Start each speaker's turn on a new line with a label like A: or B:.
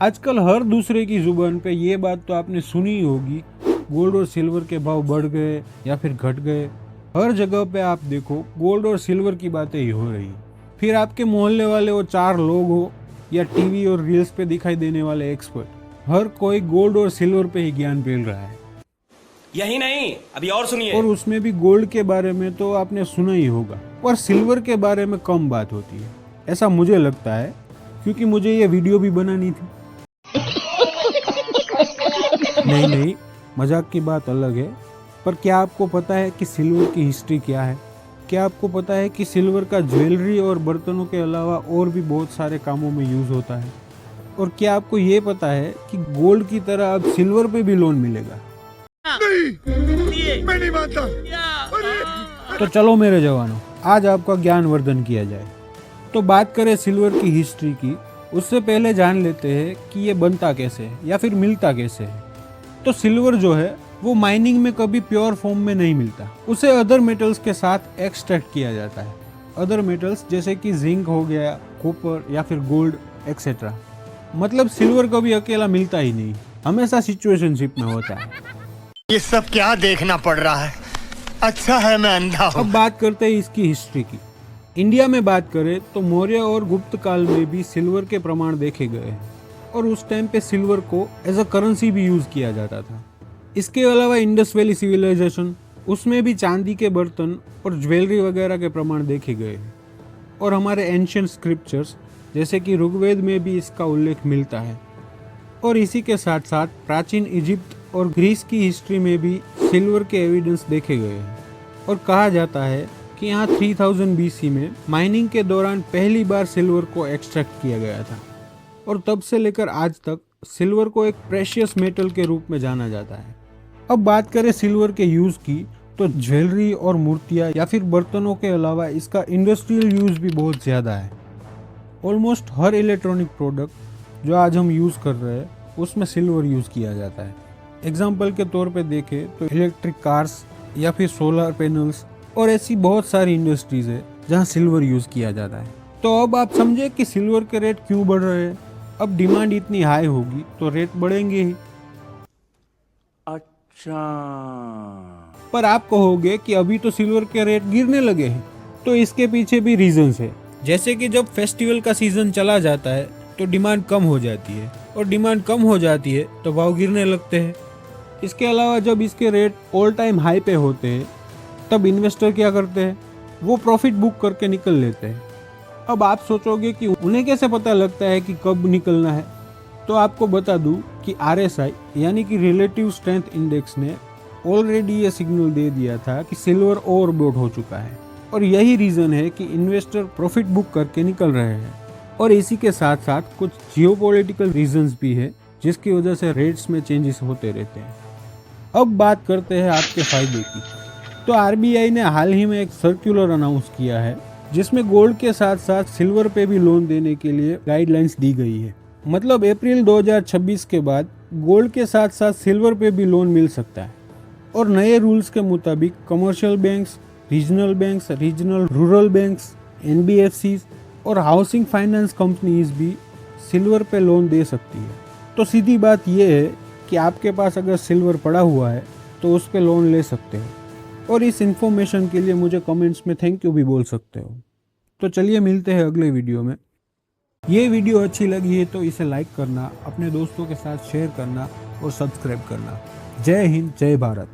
A: आजकल हर दूसरे की जुबान पे ये बात तो आपने सुनी ही होगी, गोल्ड और सिल्वर के भाव बढ़ गए या फिर घट गए। हर जगह पे आप देखो गोल्ड और सिल्वर की बातें ही हो रही। फिर आपके मोहल्ले वाले वो 4 लोग हो या टीवी और रील्स पे दिखाई देने वाले एक्सपर्ट, हर कोई गोल्ड और सिल्वर पे ही ज्ञान पेल रहा है।
B: यही नहीं, अभी और सुनिए।
A: और उसमें भी गोल्ड के बारे में तो आपने सुना ही होगा, पर सिल्वर के बारे में कम बात होती है, ऐसा मुझे लगता है, क्योंकि मुझे ये वीडियो भी बनानी थी। नहीं, मजाक की बात अलग है। पर क्या आपको पता है कि सिल्वर की हिस्ट्री क्या है? क्या आपको पता है कि सिल्वर का ज्वेलरी और बर्तनों के अलावा और भी बहुत सारे कामों में यूज होता है? और क्या आपको ये पता है कि गोल्ड की तरह अब सिल्वर पे भी लोन मिलेगा?
C: नहीं, मैं नहीं मानता।
A: तो चलो मेरे जवानों, आज आपका ज्ञानवर्धन किया जाए। तो बात करें सिल्वर की हिस्ट्री की, उससे पहले जान लेते हैं कि ये बनता कैसे है या फिर मिलता कैसे है। तो सिल्वर जो है वो माइनिंग में कभी प्योर फॉर्म में नहीं मिलता, उसे अदर मेटल्स के साथ एक्सट्रैक्ट किया जाता है। अदर मेटल्स जैसे कि जिंक हो गया, कॉपर या फिर गोल्ड एक्सेट्रा। मतलब सिल्वर कभी अकेला मिलता ही नहीं, हमेशा सिचुएशनशिप में होता है।
C: ये सब क्या देखना पड़ रहा है? अच्छा है मैं अंधा हूँ।
A: अब बात करते हैं इसकी हिस्ट्री की। इंडिया में बात करें तो मौर्य और गुप्त काल में भी सिल्वर के प्रमाण देखे गए हैं और उस टाइम पे सिल्वर को एज अ करेंसी भी यूज किया जाता था। इसके अलावा इंडस वैली सिविलाइजेशन, उसमें भी चांदी के बर्तन और ज्वेलरी वगैरह के प्रमाण देखे गए हैं। और हमारे एंशियंट स्क्रिप्चर्स जैसे कि ऋग्वेद में भी इसका उल्लेख मिलता है। और इसी के साथ साथ प्राचीन इजिप्ट और ग्रीस की हिस्ट्री में भी सिल्वर के एविडेंस देखे गए हैं। और कहा जाता है कि यहाँ 3000 BC में माइनिंग के दौरान पहली बार सिल्वर को एक्सट्रैक्ट किया गया था। और तब से लेकर आज तक सिल्वर को एक प्रेशियस मेटल के रूप में जाना जाता है। अब बात करें सिल्वर के यूज की, तो ज्वेलरी और मूर्तियाँ या फिर बर्तनों के अलावा इसका इंडस्ट्रियल यूज भी बहुत ज़्यादा है। ऑलमोस्ट हर इलेक्ट्रॉनिक प्रोडक्ट जो आज हम यूज़ कर रहे हैं उसमें सिल्वर यूज़ किया जाता है। एग्जाम्पल के तौर पे देखें तो इलेक्ट्रिक कार्स या फिर सोलर पैनल्स और ऐसी बहुत सारी इंडस्ट्रीज है जहाँ सिल्वर यूज़ किया जाता है। तो अब आप समझे कि सिल्वर के रेट क्यों बढ़ रहे हैं। अब डिमांड इतनी हाई होगी तो रेट बढ़ेंगे ही।
B: अच्छा,
A: पर आप कहोगे कि अभी तो सिल्वर के रेट गिरने लगे हैं, तो इसके पीछे भी रीजंस है। जैसे कि जब फेस्टिवल का सीजन चला जाता है तो डिमांड कम हो जाती है, और डिमांड कम हो जाती है तो भाव गिरने लगते हैं। इसके अलावा जब इसके रेट ऑल टाइम हाई पे होते हैं तब इन्वेस्टर क्या करते हैं, वो प्रॉफिट बुक करके निकल लेते हैं। अब आप सोचोगे कि उन्हें कैसे पता लगता है कि कब निकलना है, तो आपको बता दूं कि RSI यानी कि रिलेटिव स्ट्रेंथ इंडेक्स ने ऑलरेडी ये सिग्नल दे दिया था कि सिल्वर ओवरबॉट हो चुका है। और यही रीज़न है कि इन्वेस्टर प्रॉफिट बुक करके निकल रहे हैं। और इसी के साथ साथ कुछ जियोपॉलिटिकल रीजंस भी है जिसकी वजह से रेट्स में चेंजेस होते रहते हैं। अब बात करते हैं आपके फायदे की। तो RBI ने हाल ही में एक सर्कुलर अनाउंस किया है जिसमें गोल्ड के साथ साथ सिल्वर पे भी लोन देने के लिए गाइडलाइंस दी गई है। मतलब अप्रैल 2026 के बाद गोल्ड के साथ साथ सिल्वर पे भी लोन मिल सकता है। और नए रूल्स के मुताबिक commercial banks, regional rural banks, NBFCs और हाउसिंग फाइनेंस कंपनीज भी सिल्वर पे लोन दे सकती है। तो सीधी बात यह है कि आपके पास अगर सिल्वर पड़ा हुआ है तो उस पे लोन ले सकते हो। और इस इन्फॉर्मेशन के लिए मुझे कमेंट्स में थैंक यू भी बोल सकते हो। तो चलिए मिलते हैं अगले वीडियो में। ये वीडियो अच्छी लगी है तो इसे लाइक करना, अपने दोस्तों के साथ शेयर करना और सब्सक्राइब करना। जय हिंद, जय भारत।